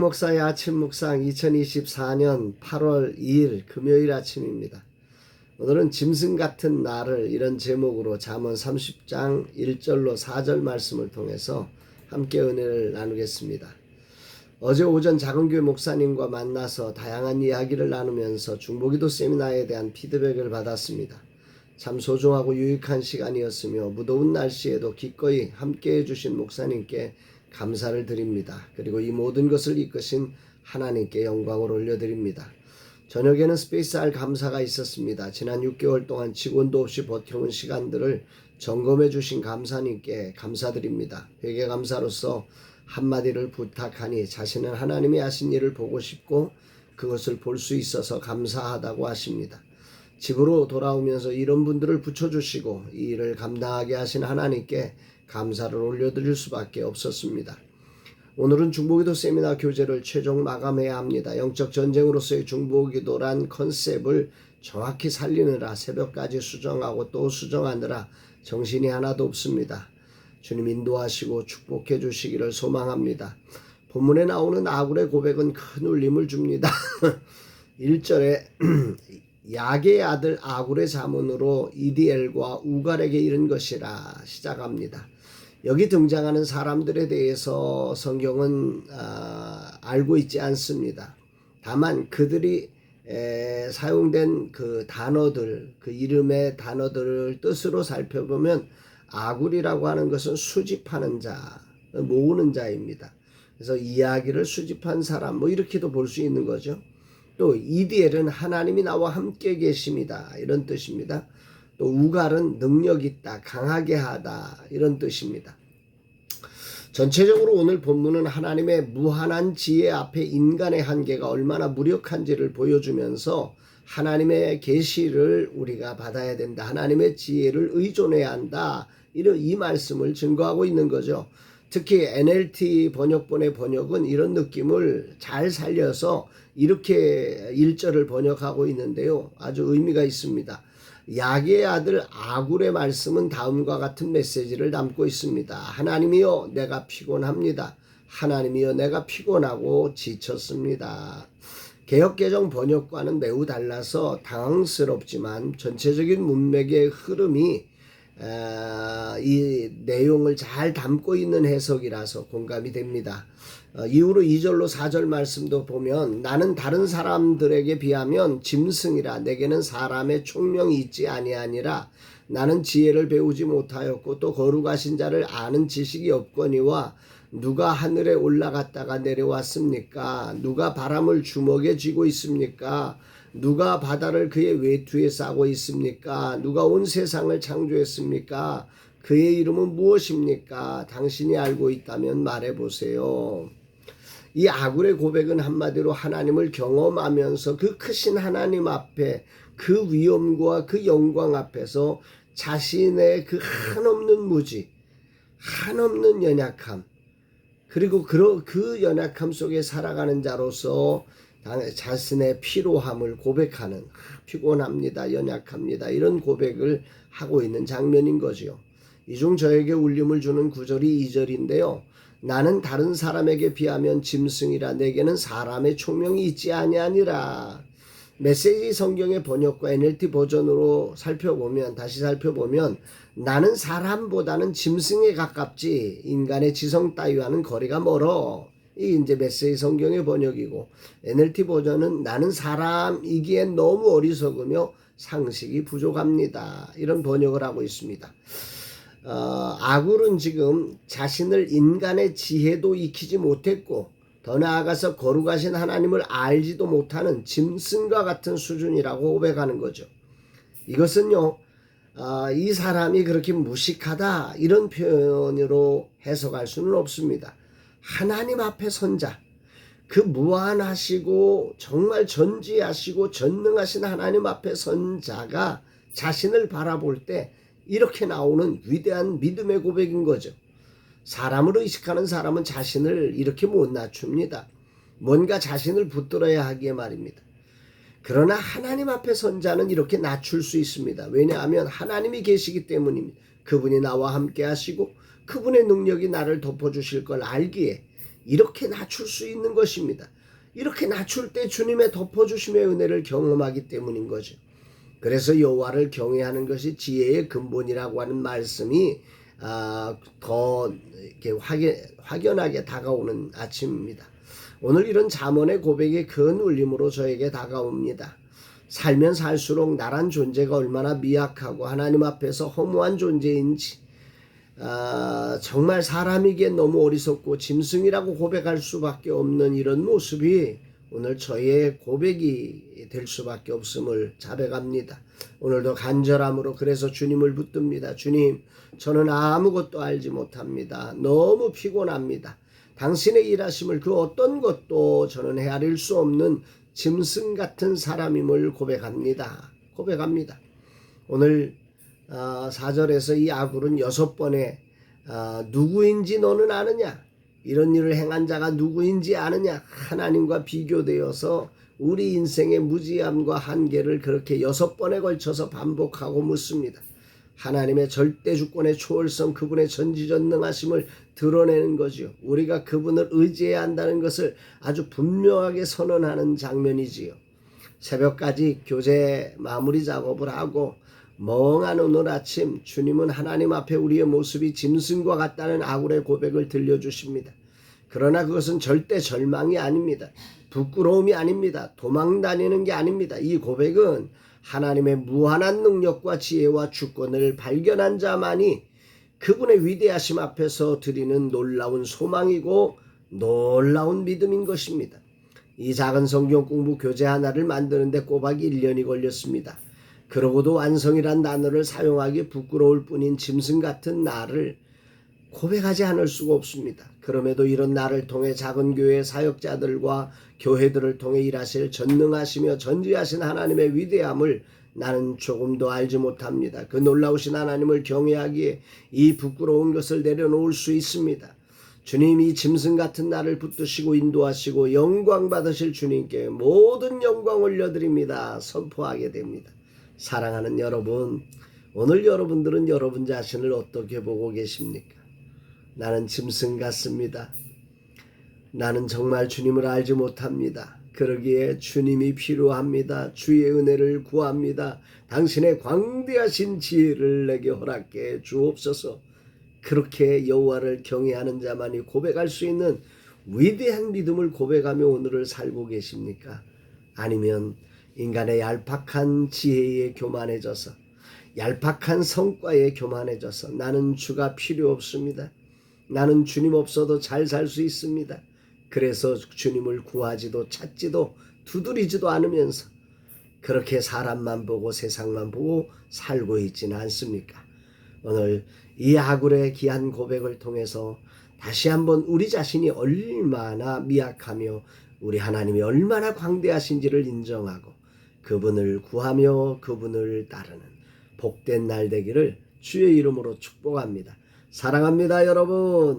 목사의 아침 묵상 2024년 8월 2일 금요일 아침입니다. 오늘은 짐승 같은 나를 이런 제목으로 잠언 30장 1절로 4절 말씀을 통해서 함께 은혜를 나누겠습니다. 어제 오전 작은교회 목사님과 만나서 다양한 이야기를 나누면서 중보기도 세미나에 대한 피드백을 받았습니다. 참 소중하고 유익한 시간이었으며 무더운 날씨에도 기꺼이 함께 해주신 목사님께 감사를 드립니다. 그리고 이 모든 것을 이끄신 하나님께 영광을 올려드립니다. 저녁에는 스페이스R 감사가 있었습니다. 지난 6개월 동안 직원도 없이 버텨온 시간들을 점검해 주신 감사님께 감사드립니다. 회개 감사로서 한마디를 부탁하니 자신은 하나님이 하신 일을 보고 싶고 그것을 볼 수 있어서 감사하다고 하십니다. 집으로 돌아오면서 이런 분들을 붙여주시고 이 일을 감당하게 하신 하나님께 감사를 올려드릴 수밖에 없었습니다. 오늘은 중보기도 세미나 교재를 최종 마감해야 합니다. 영적 전쟁으로서의 중보기도란 컨셉을 정확히 살리느라 새벽까지 수정하고 또 수정하느라 정신이 하나도 없습니다. 주님 인도하시고 축복해 주시기를 소망합니다. 본문에 나오는 아굴의 고백은 큰 울림을 줍니다. 1절에 야게의 아들 아굴의 자문으로 이디엘과 우갈에게 이른 것이라 시작합니다. 여기 등장하는 사람들에 대해서 성경은 알고 있지 않습니다. 다만 그들이 사용된 그 단어들, 그 이름의 단어들을 뜻으로 살펴보면 아굴이라고 하는 것은 수집하는 자, 모으는 자입니다. 그래서 이야기를 수집한 사람, 뭐 이렇게도 볼 수 있는 거죠. 또 이디엘은 하나님이 나와 함께 계십니다. 이런 뜻입니다. 또 우갈은 능력 있다, 강하게 하다 이런 뜻입니다. 전체적으로 오늘 본문은 하나님의 무한한 지혜 앞에 인간의 한계가 얼마나 무력한지를 보여주면서 하나님의 계시를 우리가 받아야 된다. 하나님의 지혜를 의존해야 한다. 이 말씀을 증거하고 있는 거죠. 특히 NLT 번역본의 번역은 이런 느낌을 잘 살려서 이렇게 1절을 번역하고 있는데요. 아주 의미가 있습니다. 야게의 아들 아굴의 말씀은 다음과 같은 메시지를 담고 있습니다. 하나님이여 내가 피곤합니다. 하나님이여 내가 피곤하고 지쳤습니다. 개역개정 번역과는 매우 달라서 당황스럽지만 전체적인 문맥의 흐름이 이 내용을 잘 담고 있는 해석이라서 공감이 됩니다. 이후로 2절로 4절 말씀도 보면 나는 다른 사람들에게 비하면 짐승이라 내게는 사람의 총명이 있지 아니하니라 나는 지혜를 배우지 못하였고 또 거룩하신 자를 아는 지식이 없거니와 누가 하늘에 올라갔다가 내려왔습니까? 누가 바람을 주먹에 쥐고 있습니까? 누가 바다를 그의 외투에 싸고 있습니까? 누가 온 세상을 창조했습니까? 그의 이름은 무엇입니까? 당신이 알고 있다면 말해보세요. 이 아굴의 고백은 한마디로 하나님을 경험하면서 그 크신 하나님 앞에 그 위엄과 그 영광 앞에서 자신의 그 한없는 무지, 한없는 연약함, 그리고 그 연약함 속에 살아가는 자로서 자신의 피로함을 고백하는 피곤합니다. 연약합니다. 이런 고백을 하고 있는 장면인 거지요. 이 중 저에게 울림을 주는 구절이 2절인데요. 나는 다른 사람에게 비하면 짐승이라 내게는 사람의 총명이 있지 아니하니라. 메시지 성경의 번역과 NLT 버전으로 다시 살펴보면 나는 사람보다는 짐승에 가깝지 인간의 지성 따위와는 거리가 멀어. 이 이제 메시지 성경의 번역이고 NLT 버전은 나는 사람이기엔 너무 어리석으며 상식이 부족합니다. 이런 번역을 하고 있습니다. 아굴은 지금 자신을 인간의 지혜도 익히지 못했고 더 나아가서 거룩하신 하나님을 알지도 못하는 짐승과 같은 수준이라고 고백하는 거죠. 이것은요, 이 사람이 그렇게 무식하다 이런 표현으로 해석할 수는 없습니다. 하나님 앞에 선 자, 그 무한하시고 정말 전지하시고 전능하신 하나님 앞에 선 자가 자신을 바라볼 때 이렇게 나오는 위대한 믿음의 고백인 거죠. 사람을 의식하는 사람은 자신을 이렇게 못 낮춥니다. 뭔가 자신을 붙들어야 하기에 말입니다. 그러나 하나님 앞에 선 자는 이렇게 낮출 수 있습니다. 왜냐하면 하나님이 계시기 때문입니다. 그분이 나와 함께 하시고 그분의 능력이 나를 덮어주실 걸 알기에 이렇게 낮출 수 있는 것입니다. 이렇게 낮출 때 주님의 덮어주심의 은혜를 경험하기 때문인 거죠. 그래서 여호와를 경외하는 것이 지혜의 근본이라고 하는 말씀이 더 이렇게 확연하게 다가오는 아침입니다. 오늘 이런 잠언의 고백이 큰 울림으로 저에게 다가옵니다. 살면 살수록 나란 존재가 얼마나 미약하고 하나님 앞에서 허무한 존재인지, 정말 사람이기에 너무 어리석고 짐승이라고 고백할 수밖에 없는 이런 모습이 오늘 저의 고백이 될 수밖에 없음을 자백합니다. 오늘도 간절함으로 그래서 주님을 붙듭니다. 주님, 저는 아무것도 알지 못합니다. 너무 피곤합니다. 당신의 일하심을 그 어떤 것도 저는 헤아릴 수 없는 짐승 같은 사람임을 고백합니다. 오늘 4절에서 이 아굴은 6번에 누구인지 너는 아느냐? 이런 일을 행한 자가 누구인지 아느냐? 하나님과 비교되어서 우리 인생의 무지함과 한계를 그렇게 6번에 걸쳐서 반복하고 묻습니다. 하나님의 절대 주권의 초월성, 그분의 전지전능하심을 드러내는 거지요. 우리가 그분을 의지해야 한다는 것을 아주 분명하게 선언하는 장면이지요. 새벽까지 교제 마무리 작업을 하고 멍한 오늘 아침 주님은 하나님 앞에 우리의 모습이 짐승과 같다는 아굴의 고백을 들려주십니다. 그러나 그것은 절대 절망이 아닙니다. 부끄러움이 아닙니다. 도망 다니는 게 아닙니다. 이 고백은 하나님의 무한한 능력과 지혜와 주권을 발견한 자만이 그분의 위대하심 앞에서 드리는 놀라운 소망이고 놀라운 믿음인 것입니다. 이 작은 성경 공부 교재 하나를 만드는데 꼬박 1년이 걸렸습니다. 그러고도 완성이란 단어를 사용하기 부끄러울 뿐인 짐승 같은 나를 고백하지 않을 수가 없습니다. 그럼에도 이런 나를 통해 작은 교회 사역자들과 교회들을 통해 일하실 전능하시며 전지하신 하나님의 위대함을 나는 조금도 알지 못합니다. 그 놀라우신 하나님을 경외하기에 이 부끄러운 것을 내려놓을 수 있습니다. 주님이 짐승 같은 나를 붙드시고 인도하시고 영광 받으실 주님께 모든 영광 올려드립니다. 선포하게 됩니다. 사랑하는 여러분, 오늘 여러분들은 여러분 자신을 어떻게 보고 계십니까? 나는 짐승 같습니다. 나는 정말 주님을 알지 못합니다. 그러기에 주님이 필요합니다. 주의 은혜를 구합니다. 당신의 광대하신 지혜를 내게 허락해 주옵소서. 그렇게 여호와를 경외하는 자만이 고백할 수 있는 위대한 믿음을 고백하며 오늘을 살고 계십니까? 아니면 인간의 얄팍한 지혜에 교만해져서, 얄팍한 성과에 교만해져서 나는 주가 필요 없습니다. 나는 주님 없어도 잘 살 수 있습니다. 그래서 주님을 구하지도 찾지도 두드리지도 않으면서 그렇게 사람만 보고 세상만 보고 살고 있지는 않습니까? 오늘 이 아굴의 귀한 고백을 통해서 다시 한번 우리 자신이 얼마나 미약하며 우리 하나님이 얼마나 광대하신지를 인정하고 그분을 구하며 그분을 따르는 복된 날 되기를 주의 이름으로 축복합니다. 사랑합니다, 여러분.